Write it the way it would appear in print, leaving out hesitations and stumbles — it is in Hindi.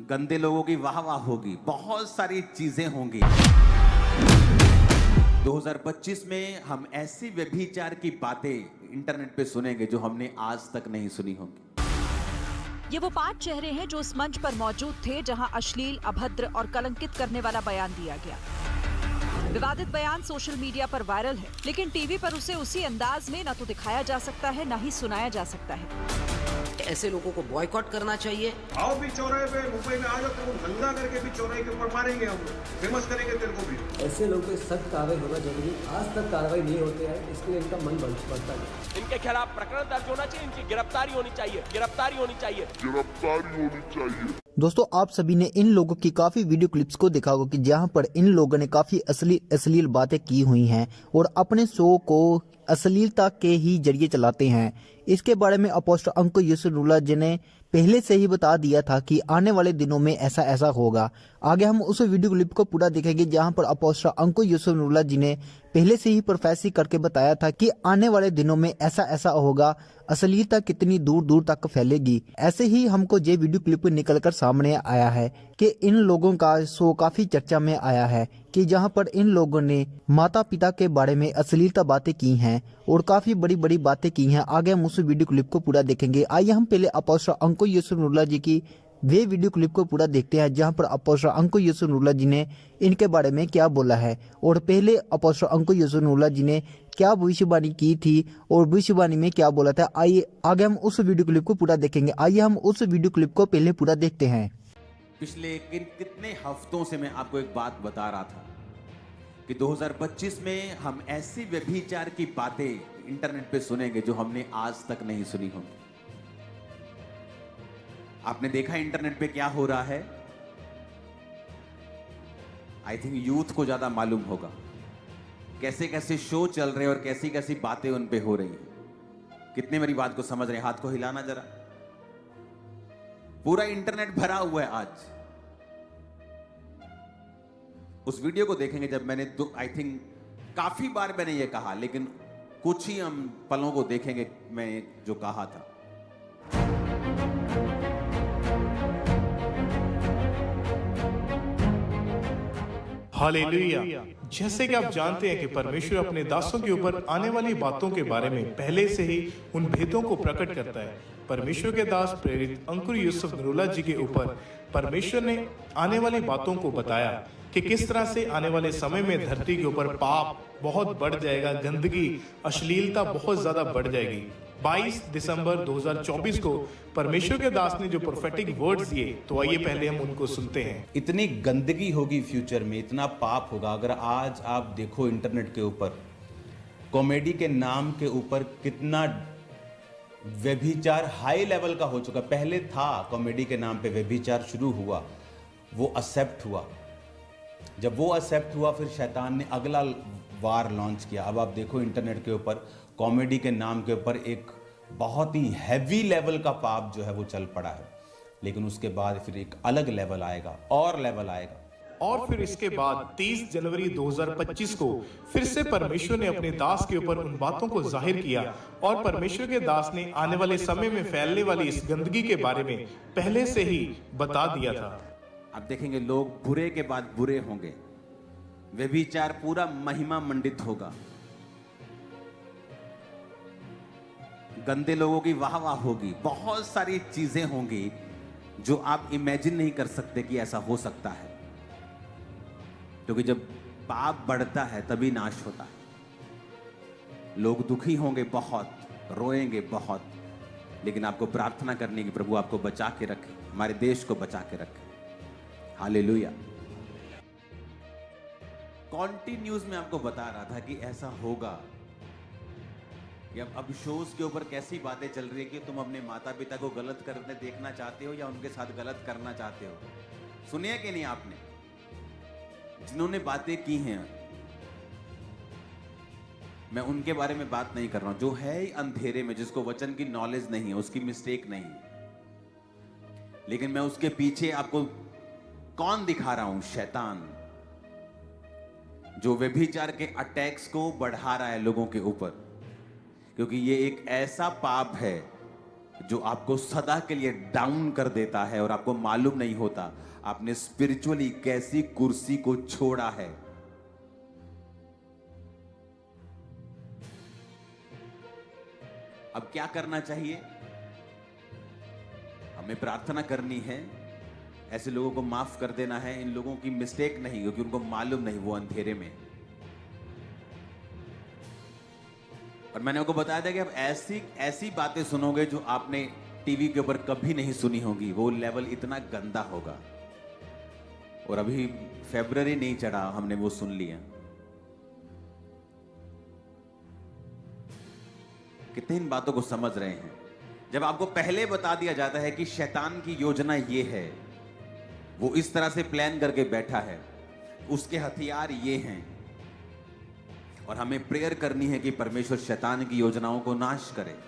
गंदे लोगों की वाह वाह होगी, बहुत सारी चीजें होंगी। 2025 में हम ऐसी व्यभिचार की बातें इंटरनेट पे सुनेंगे जो हमने आज तक नहीं सुनी होंगी। ये वो 5 चेहरे हैं जो इस मंच पर मौजूद थे जहां अश्लील, अभद्र और कलंकित करने वाला बयान दिया गया। विवादित बयान सोशल मीडिया पर वायरल है, लेकिन टीवी पर उसे उसी अंदाज में न तो दिखाया जा सकता है, न ही सुनाया जा सकता है। ऐसे लोगों को बॉयकॉट करना चाहिए। आओ भी चौराहे पे मुंबई में आ जाओ, तेरे को नंगा करके भी चौराहे के ऊपर मारेंगे, हम फेमस करेंगे तेरे को भी। ऐसे लोगों पे सख्त कार्रवाई होना जरूरी। आज तक कार्रवाई नहीं होते हैं, इसके लिए इनका मन बढ़ता है। इनके खिलाफ प्रकरण दर्ज होना चाहिए, इनकी गिरफ्तारी होनी चाहिए, गिरफ्तारी होनी चाहिए, गिरफ्तारी होनी चाहिए। दोस्तों, आप सभी ने इन लोगों की काफी वीडियो क्लिप्स को देखा होगा कि जहां पर इन लोगों ने काफी अश्लील बातें की हुई हैं और अपने शो को अश्लीलता के ही जरिए चलाते हैं। इसके बारे में अपोस्टल अंकुर यूसुफजई जी ने पहले से ही बता दिया था कि आने वाले दिनों में ऐसा ऐसा होगा। आगे हम उस वीडियो क्लिप को पूरा देखेंगे जहां पर अपोस्टल अंकुर यूसुफजई जी ने पहले से ही प्रोफेसी करके बताया था कि आने वाले दिनों में ऐसा ऐसा होगा, अश्लीलता कितनी दूर दूर तक फैलेगी। ऐसे ही हमको ये वीडियो क्लिप निकलकर सामने आया है कि इन लोगों का शो काफी चर्चा में आया है कि जहां पर इन लोगों ने माता पिता के बारे में अश्लीलता बातें की हैं और काफी बड़ी बड़ी बातें की हैं। आगे हम उस वीडियो क्लिप को पूरा देखेंगे। आइए हम पहले अपोस्टल अंकुर यूसुफजई जी की वे वीडियो क्लिप को पूरा देखते हैं जहां पर अपोस्टल अंकुर यूसुफजई जी ने इनके बारे में क्या बोला है और पहले अपोस्टल अंकुर यूसुफजई जी ने क्या भविष्यवाणी की थी और भविष्यवाणी में क्या बोला था। आइए आगे हम उस वीडियो क्लिप को पूरा देखेंगे। आइए हम उस वीडियो क्लिप को पहले पूरा देखते हैं। पिछले कितने हफ्तों से मैं आपको एक बात बता रहा था कि 2025 में हम ऐसी व्यभिचार की बातें इंटरनेट पे सुनेंगे जो हमने आज तक नहीं सुनी होंगी। आपने देखा इंटरनेट पे क्या हो रहा है। आई थिंक यूथ को ज्यादा मालूम होगा कैसे कैसे शो चल रहे हैं और कैसी कैसी बातें उन पे हो रही हैं। कितने मेरी बात को समझ रहे हैं? हाथ को हिलाना जरा। पूरा इंटरनेट भरा हुआ है आज। उस वीडियो को देखेंगे जब मैंने आई थिंक काफी बार मैंने ये कहा, लेकिन कुछ ही हम पलों को देखेंगे मैं जो कहा था। हालेलुया। जैसे कि आप जानते हैं कि परमेश्वर अपने दासों के ऊपर आने वाली बातों के बारे में पहले से ही उन भेदों को प्रकट करता है। परमेश्वर के दास प्रेरित अंकुर यूसुफजई जी के ऊपर परमेश्वर ने आने वाली बातों को बताया कि किस तरह से आने वाले समय में धरती के ऊपर पाप बहुत बढ़ जाएगा, गंदगी, अश्लीलता बहुत ज्यादा बढ़ जाएगी। 22 दिसंबर 2024 को परमेश्वर के दास ने जो प्रोफेटिक वर्ड्स दिए, तो आइए पहले हम उनको सुनते हैं। इतनी गंदगी होगी फ्यूचर में, इतना पाप होगा। अगर आज आप देखो इंटरनेट के ऊपर कॉमेडी के नाम के ऊपर कितना व्यभिचार हाई लेवल का हो चुका। पहले था कॉमेडी के नाम पे व्यभिचार शुरू हुआ, वो एक्सेप्ट हुआ। जब वो एक्सेप्ट हुआ फिर शैतान ने अगला वार लॉन्च किया। अब आप देखो इंटरनेट के ऊपर कॉमेडी के नाम के ऊपर एक बहुत ही हैवी लेवल का पाप जो है वो चल पड़ा है। लेकिन उसके बाद फिर एक अलग लेवल आएगा और लेवल आएगा। और फिर इसके बाद 30 जनवरी 2025 को फिर से परमेश्वर ने अपने दास के ऊपर उन बातों को जाहिर किया और परमेश्वर के दास ने आने वाले समय में फैलने वाली इस गंदगी के बारे में पहले से ही बता दिया था। आप देखेंगे लोग बुरे के बाद बुरे होंगे, व्यभिचार पूरा महिमा मंडित होगा, गंदे लोगों की वाह वाह होगी, बहुत सारी चीजें होंगी जो आप इमेजिन नहीं कर सकते कि ऐसा हो सकता है। क्योंकि जब पाप बढ़ता है तभी नाश होता है। लोग दुखी होंगे बहुत, रोएंगे बहुत, लेकिन आपको प्रार्थना करनी कि प्रभु आपको बचा के रखे, हमारे देश को बचा के रखे। हालेलुया। कॉन्टिन्यूज में आपको बता रहा था कि ऐसा होगा कि अब शोज के ऊपर कैसी बातें चल रही है कि तुम अपने माता पिता को गलत करने देखना चाहते हो या उनके साथ गलत करना चाहते हो। सुनिए कि नहीं आपने जिन्होंने बातें की हैं, मैं उनके बारे में बात नहीं कर रहा हूं। जो है ही अंधेरे में, जिसको वचन की नॉलेज नहीं है, उसकी मिस्टेक नहीं, लेकिन मैं उसके पीछे आपको कौन दिखा रहा हूं? शैतान, जो व्यभिचार के अटैक्स को बढ़ा रहा है लोगों के ऊपर। क्योंकि ये एक ऐसा पाप है जो आपको सदा के लिए डाउन कर देता है और आपको मालूम नहीं होता आपने स्पिरिचुअली कैसी कुर्सी को छोड़ा है। अब क्या करना चाहिए? हमें प्रार्थना करनी है, ऐसे लोगों को माफ कर देना है। इन लोगों की मिस्टेक नहीं, क्योंकि उनको मालूम नहीं, वो अंधेरे में। और मैंने आपको बताया था कि अब ऐसी बातें सुनोगे जो आपने टीवी के ऊपर कभी नहीं सुनी होगी। वो लेवल इतना गंदा होगा। और अभी फरवरी नहीं चढ़ा, हमने वो सुन लिया। कितने इन बातों को समझ रहे हैं? जब आपको पहले बता दिया जाता है कि शैतान की योजना ये है, वो इस तरह से प्लान करके बैठा है, उसके हथियार ये हैं, और हमें प्रेयर करनी है कि परमेश्वर शैतान की योजनाओं को नाश करे।